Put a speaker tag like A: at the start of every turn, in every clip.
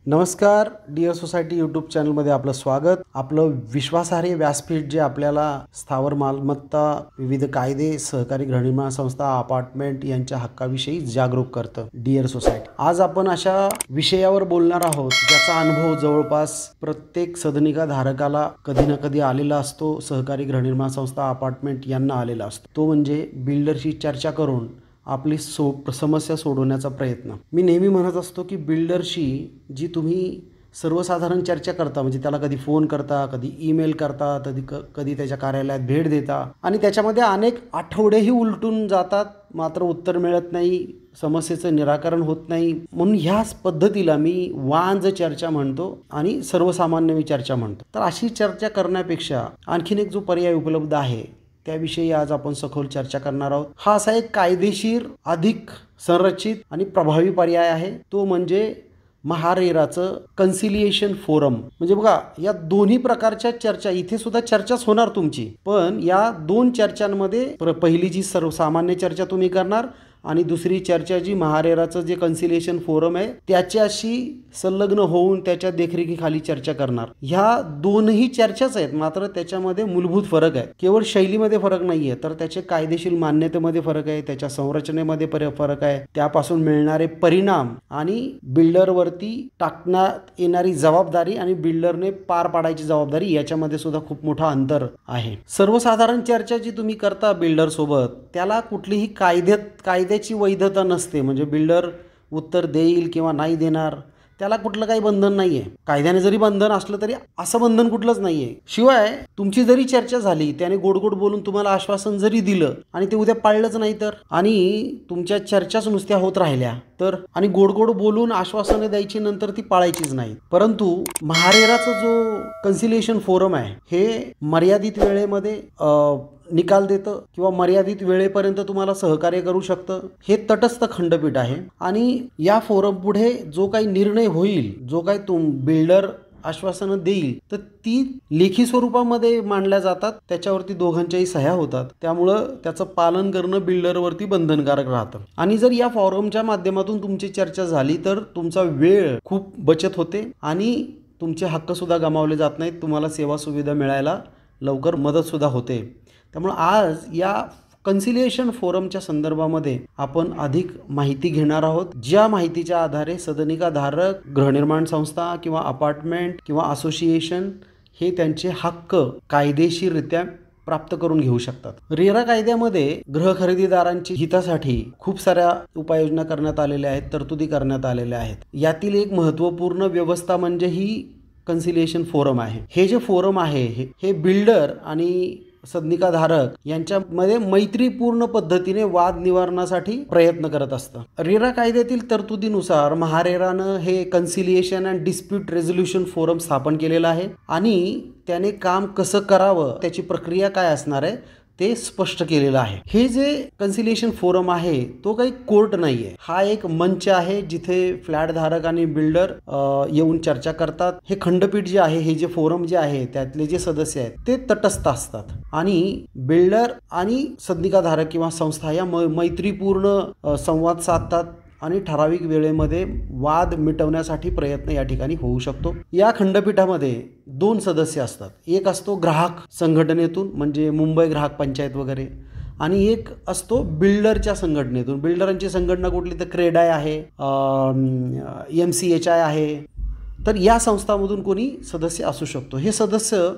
A: नमस्कार dear society YouTube चॅनलमध्ये आपलं स्वागत. आपलं विश्वासार्ह व्यासपीठ जे आपल्याला स्थावर मालमत्ता, विविध कायदे, सहकारी गृहनिर्माण संस्था, अपार्टमेंट यांच्या हक्काविषयी जागरूक करतं. डिअर सोसायटी, आज आपण अशा विषयावर बोलणार आहोत ज्याचा अनुभव जवळपास प्रत्येक सदनिका धारकाला कधी ना कधी आलेला असतो. सहकारी गृहनिर्माण संस्था, अपार्टमेंट यांना आलेला असतो. तो म्हणजे बिल्डरशी चर्चा करून आपली समस्या सोडवण्याचा प्रयत्न. मी नेहमी म्हणत असतो की बिल्डरशी जी तुम्ही सर्वसाधारण चर्चा करता, म्हणजे त्याला कधी फोन करता, कधी ईमेल करता, कधी त्याच्या कार्यालयात भेट देता आणि त्याच्यामध्ये अनेक आठवडेही उलटून जातात, मात्र उत्तर मिळत नाही, समस्येचं निराकरण होत नाही. म्हणून ह्याच पद्धतीला मी वांज चर्चा म्हणतो आणि सर्वसामान्य चर्चा म्हणतो. तर अशी चर्चा करण्यापेक्षा आणखीन एक जो पर्याय उपलब्ध आहे त्याविषयी आज आपण सखोल चर्चा करणार आहोत. हा असा एक कायदेशीर, अधिक संरचित आणि प्रभावी पर्याय आहे. तो म्हणजे महारेराचं कन्सिलिएशन फोरम. म्हणजे बघा, या दोन्ही प्रकारच्या चर्चा, इथे सुद्धा चर्चाच होणार तुमची, पण या दोन चर्चांमध्ये पहिली जी सर्वसामान्य चर्चा तुम्ही करणार आणि दुसरी चर्चा जी महारेराचं जे कन्सिलिएशन फोरम आहे त्याच्याशी संलग्न होऊन त्याच्या देखरेखीखाली चर्चा करणार. ह्या दोनही चर्चाच आहेत, मात्र त्याच्यामध्ये मूलभूत फरक आहे. केवळ शैलीमध्ये फरक नाही आहे, तर त्याचे कायदेशीर मान्यतेमध्ये फरक आहे, त्याच्या संरचनेमध्ये फरक आहे, त्यापासून मिळणारे परिणाम आणि बिल्डरवरती टाकण्यात येणारी जबाबदारी आणि बिल्डरने पार पाडायची जबाबदारी याच्यामध्ये सुद्धा खूप मोठा अंतर आहे. सर्वसाधारण चर्चा जी तुम्ही करता बिल्डर सोबत, त्याला कुठलीही कायद्याची वैधता नसते. म्हणजे बिल्डर उत्तर देईल किंवा नाही देणार, त्याला कुठलं काही बंधन नाही आहे. कायद्याने जरी बंधन असलं तरी असं बंधन कुठलंच नाही आहे. शिवाय तुमची जरी चर्चा झाली, त्याने गोडगोड बोलून तुम्हाला आश्वासन जरी दिलं आणि ते उद्या पाळलंच नाही तर, आणि तुमच्या चर्चाच नुसत्या होत राहिल्या तर, आणि गोडगोड बोलून आश्वासनं द्यायची नंतर ती पाळायचीच नाही. परंतु महारेराचा जो कन्सिलिएशन फोरम आहे हे मर्यादित वेळेमध्ये निकाल देतं किंवा मर्यादित वेळेपर्यंत तुम्हाला सहकार्य करू शकतं. हे तटस्थ खंडपीठ आहे आणि या फोरम पुढे जो काही निर्णय होईल, जो काही बिल्डर आश्वासनं देईल, तर ती लेखी स्वरूपामध्ये मांडल्या जातात. त्याच्यावरती दोघांच्याही सह्या होतात. त्यामुळं त्याचं पालन करणं बिल्डरवरती बंधनकारक राहतं. आणि जर या फॉरमच्या माध्यमातून तुमची चर्चा झाली तर तुमचा वेळ खूप बचत होते आणि तुमचे हक्क सुद्धा गमावले जात नाहीत. तुम्हाला सेवा सुविधा मिळायला लवकर मदत सुद्धा होते. त्यामुळे आज या कन्सिलिएशन फोरमच्या संदर्भामध्ये आपण अधिक माहिती घेणार आहोत, ज्या माहितीच्या आधारे सदनिका धारक, गृहनिर्माण संस्था किंवा अपार्टमेंट किंवा असोसिएशन हे त्यांचे हक्क कायदेशीररित्या प्राप्त करून घेऊ शकतात. रेरा कायद्यामध्ये गृह खरेदीदारांच्या हितासाठी खूप साऱ्या उपाययोजना करण्यात आलेल्या आहेत, तरतुदी करण्यात आलेल्या आहेत. यातील एक महत्त्वपूर्ण व्यवस्था म्हणजे ही कन्सिलिएशन फोरम आहे. हे जे फोरम आहे हे बिल्डर आणि सदनिका धारक यांच्यामध्ये मैत्रीपूर्ण पद्धतीने वाद निवारणासाठी प्रयत्न करत असतं. रेरा कायद्यातील तरतुदीनुसार महारेरानं हे कन्सिलिएशन अँड डिस्प्यूट रेझोल्युशन फोरम स्थापन केलेलं आहे आणि त्याने काम कसं करावं, त्याची प्रक्रिया काय असणार आहे ते स्पष्ट केलेलं आहे. हे जे कन्सिलिएशन फोरम आहे तो काही कोर्ट नाही आहे, हा एक मंच आहे जिथे फ्लॅट धारक आणि बिल्डर येऊन चर्चा करतात. हे खंडपीठ जे आहे, हे जे फोरम जे आहे, त्यातले जे सदस्य आहेत ते तटस्थ असतात आणि बिल्डर आणि सदनिका धारक किंवा संस्था या मैत्रीपूर्ण संवाद साधतात आणि ठराविक वेळेमध्ये वाद मिटवण्यासाठी प्रयत्न या ठिकाणी होऊ शकतो. या खंडपीठामध्ये 2 सदस्य असतात. एक असतो ग्राहक संघटनेतून, म्हणजे मुंबई ग्राहक पंचायत वगैरे, आणि एक असतो बिल्डरच्या संघटनेतून. बिल्डरांची संघटना कुठली तर क्रेडाय आहे, MCHI आहे. तर या संस्थांमधून कोणी सदस्य असू शकतो. हे सदस्य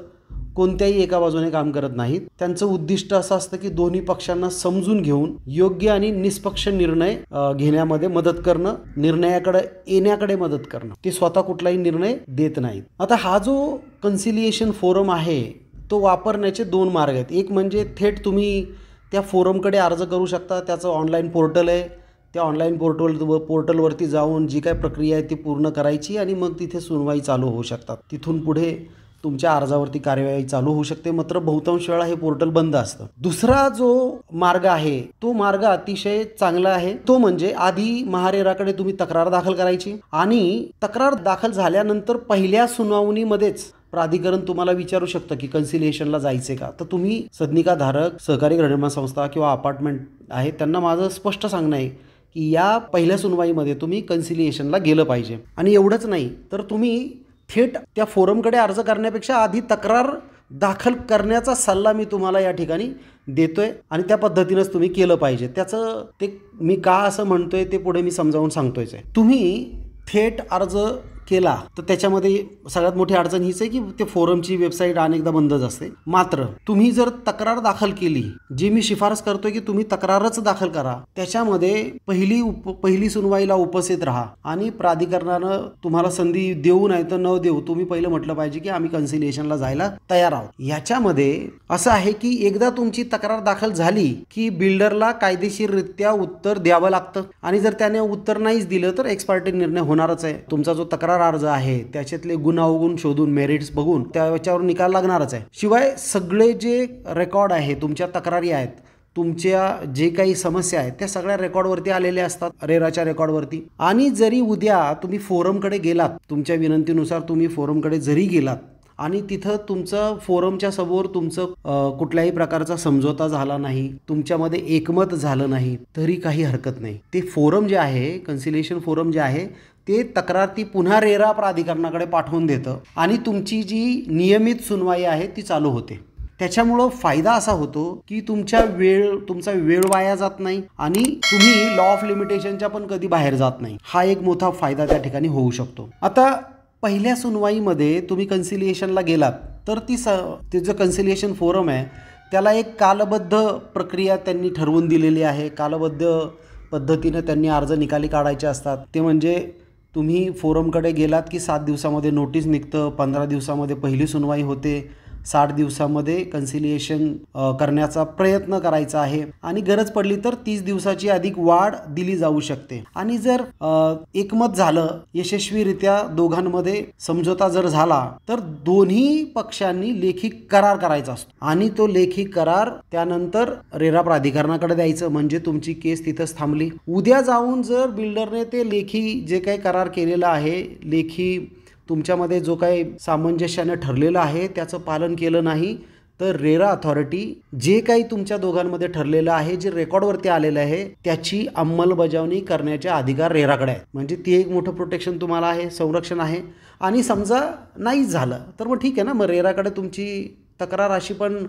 A: कोणत्याही एका बाजूने काम करत नाहीत. त्यांचं उद्दिष्ट असं असतं की दोन्ही पक्षांना समजून घेऊन योग्य आणि निष्पक्ष निर्णय घेण्यामध्ये मदत करणं, निर्णयाकडे येण्याकडे मदत करणं. ते स्वतः कुठलाही निर्णय देत नाहीत. आता हा जो कन्सिलिएशन फोरम आहे तो वापरण्याचे 2 मार्ग आहेत. एक म्हणजे थेट तुम्ही त्या फोरमकडे अर्ज करू शकता. त्याचं ऑनलाईन पोर्टल आहे. त्या ऑनलाईन पोर्टलवरती जाऊन जी काय प्रक्रिया आहे ती पूर्ण करायची आणि मग तिथे सुनवाई चालू होऊ शकतात. तिथून पुढे तुमच्या अर्जावरती कार्यवाही चालू होऊ शकते. मात्र बहुतांश वेळा हे पोर्टल बंद असतं. दुसरा जो मार्ग आहे तो मार्ग अतिशय चांगला आहे. तो म्हणजे आधी महारेराकडे तुम्ही तक्रार दाखल करायची आणि तक्रार दाखल झाल्यानंतर पहिल्या सुनावणीमध्येच प्राधिकरण तुम्हाला विचारू शकतं की कन्सिलिएशनला जायचे का. तर तुम्ही सदनिका धारक, सहकारी गृहनिर्माण संस्था किंवा अपार्टमेंट आहे त्यांना माझं स्पष्ट सांगणं आहे की या पहिल्या सुनवाईमध्ये तुम्ही कन्सिलिएशनला गेलं पाहिजे. आणि एवढंच नाही तर तुम्ही थेट त्या फोरमकडे अर्ज करण्यापेक्षा आधी तक्रार दाखल करण्याचा सल्ला मी तुम्हाला या ठिकाणी देतोय आणि त्या पद्धतीनंच तुम्ही केलं पाहिजे. त्याचं ते मी का असं म्हणतोय ते पुढे मी समजावून सांगतोयच आहे. तुम्ही थेट अर्ज केला तर त्याच्यामध्ये सगळ्यात मोठी अडचण हीच आहे की ते फोरमची वेबसाईट अनेकदा बंदच असते. मात्र तुम्ही जर तक्रार दाखल केली, जी मी शिफारस करतोय की तुम्ही तक्रारच दाखल करा, त्याच्यामध्ये पहिली सुनवाईला उपस्थित राहा आणि प्राधिकरणानं तुम्हाला संधी देऊ नाही तर न देऊ तुम्ही पहिलं म्हटलं पाहिजे की आम्ही कन्सिलिएशनला जायला तयार आहोत. याच्यामध्ये असं आहे की एकदा तुमची तक्रार दाखल झाली की बिल्डरला कायदेशीररित्या उत्तर द्यावं लागतं आणि जर त्याने उत्तर नाहीच दिलं तर एक्स पार्टी निर्णय होणारच आहे. तुमचा जो तक्रार अर्ज आहे त्याच्यातले गुण अवगुण शोधून मेरिट्स बघून त्याच्यावर निकाल लागणारच आहे. शिवाय सगळे जे रेकॉर्ड आहे, तुमच्या तक्रारी आहेत, तुमच्या जे काही समस्या आहेत त्या सगळ्या रेकॉर्डवरती आलेल्या असतात, रेराच्या रेकॉर्डवरती. आणि जरी उद्या तुम्ही फोरमकडे गेलात, तुमच्या विनंतीनुसार तुम्ही फोरमकडे जरी गेलात आणि तिथं तुमचं फोरमच्या समोर तुमचं कुठल्याही प्रकारचा समझोता झाला नाही, तुमच्यामध्ये एकमत झालं नाही, तरी काही हरकत नाही. ते फोरम जे आहे, कन्सिलिएशन फोरम जे आहे, ते तक्रार ती पुन्हा रेरा प्राधिकरणाकडे पाठवून देतं आणि तुमची जी नियमित सुनवाई आहे ती चालू होते. त्याच्यामुळं फायदा असा होतो की तुमचा वेळ वाया जात नाही आणि तुम्ही लॉ ऑफ लिमिटेशनच्या पण कधी बाहेर जात नाही. हा एक मोठा फायदा त्या ठिकाणी होऊ शकतो. आता पहिल्या सुनवाईमध्ये तुम्ही कन्सिलिएशनला गेलात तर ते जो कन्सिलिएशन फोरम आहे त्याला एक कालबद्ध प्रक्रिया त्यांनी ठरवून दिलेली आहे. कालबद्ध पद्धतीने त्यांनी अर्ज निकाली काढायचे असतात. ते म्हणजे तुम्ही फोरमकडे गेलात की 7 दिवसामध्ये नोटीस निघतं, 15 दिवसामध्ये पहिली सुनवाई होते, 60 दिवसामध्ये कन्सिलिएशन करण्याचा प्रयत्न करायचा आहे आणि गरज पडली तर 30 दिवसाची अधिक वाढ दिली जाऊ शकते. आणि जर एकमत झालं, यशस्वीरित्या दोघांमध्ये समझोता जर झाला तर दोन्ही पक्षांनी लेखी करार करायचा असतो आणि तो लेखी करार त्यानंतर रेरा प्राधिकरणाकडे द्यायचं, म्हणजे तुमची केस तिथंच थांबली. उद्या जाऊन जर बिल्डरने ते लेखी जे काही करार केलेला आहे, लेखी तुमच्यामध्ये जो काही सामंजस्याने ठरलेलं आहे त्याचं पालन केलं नाही तर रेरा अथॉरिटी जे काही तुमच्या दोघांमध्ये ठरलेलं आहे, जे रेकॉर्डवरती आलेलं आहे, त्याची अंमलबजावणी करण्याचे अधिकार रेराकडे आहेत. म्हणजे ती एक मोठं प्रोटेक्शन तुम्हाला आहे, संरक्षण आहे. आणि समजा नाही झालं तर मग ठीक आहे ना, मग रेराकडे तुमची तक्रार अशी पण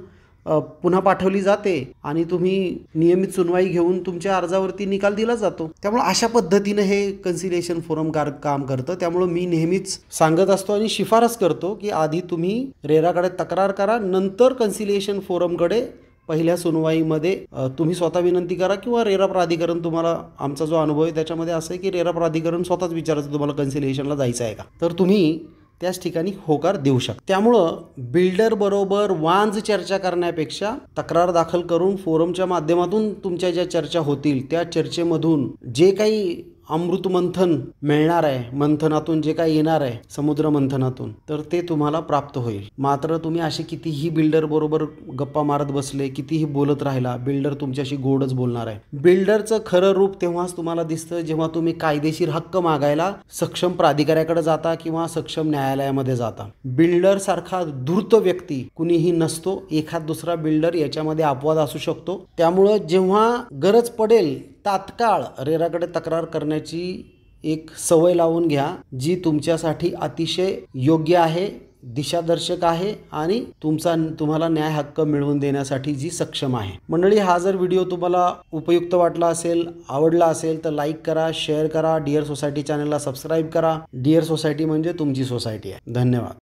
A: पुन्हा पाठवली जाते आणि तुम्ही नियमित सुनवाई घेऊन तुमच्या अर्जावरती निकाल दिला जातो. त्यामुळे अशा पद्धतीने हे कन्सिलिएशन फोरम काम करतं. त्यामुळे मी नेहमीच सांगत असतो आणि शिफारस करतो की आधी तुम्ही रेराकडे तक्रार करा, नंतर कन्सिलिएशन फोरमकडे पहिल्या सुनवाईमध्ये तुम्ही स्वतः विनंती करा किंवा रेरा प्राधिकरण तुम्हाला, आमचा जो अनुभव आहे त्याच्यामध्ये असं आहे की रेरा प्राधिकरण स्वतःच विचारायचं तुम्हाला कन्सिलिएशनला जायचं आहे का, तर तुम्ही त्याच ठिकाणी होकार देऊ शकता. त्यामुळं बिल्डर बरोबर वांज चर्चा करण्यापेक्षा तक्रार दाखल करून फोरमच्या माध्यमातून तुमच्या ज्या चर्चा होतील त्या चर्चेमधून जे काही अमृत मंथन मिळणार आहे, मंथनातून जे काही येणार आहे समुद्र मंथनातून, तर ते तुम्हाला प्राप्त होईल. मात्र तुम्ही असे कितीही बिल्डर बरोबर गप्पा मारत बसले, कितीही बोलत राहिला, बिल्डर तुमच्याशी गोडच बोलणार आहे. बिल्डरचं खरं रूप तेव्हाच तुम्हाला दिसतं जेव्हा तुम्ही कायदेशीर हक्क मागायला सक्षम प्राधिकाऱ्याकडे जाता किंवा सक्षम न्यायालयामध्ये जाता. बिल्डर सारखा धूर्त व्यक्ती कुणीही नसतो. एखाद दुसरा बिल्डर याच्यामध्ये अपवाद असू शकतो. त्यामुळं जेव्हा गरज पडेल तात्काळ रेराकडे तक्रार करण्याची एक सवय लावून घ्या, जी तुमच्यासाठी अतिशय योग्य आहे, दिशादर्शक आहे आणि तुम्हाला न्याय हक्क मिळवून देण्यासाठी जी सक्षम आहे. मंडळी, हा जर व्हिडिओ तुम्हाला उपयुक्त वाटला असेल, आवडला असेल तर लाईक करा, शेअर करा, डिअर सोसायटी चॅनलला सबस्क्राईब करा. डिअर सोसायटी म्हणजे तुमची सोसायटी आहे. धन्यवाद.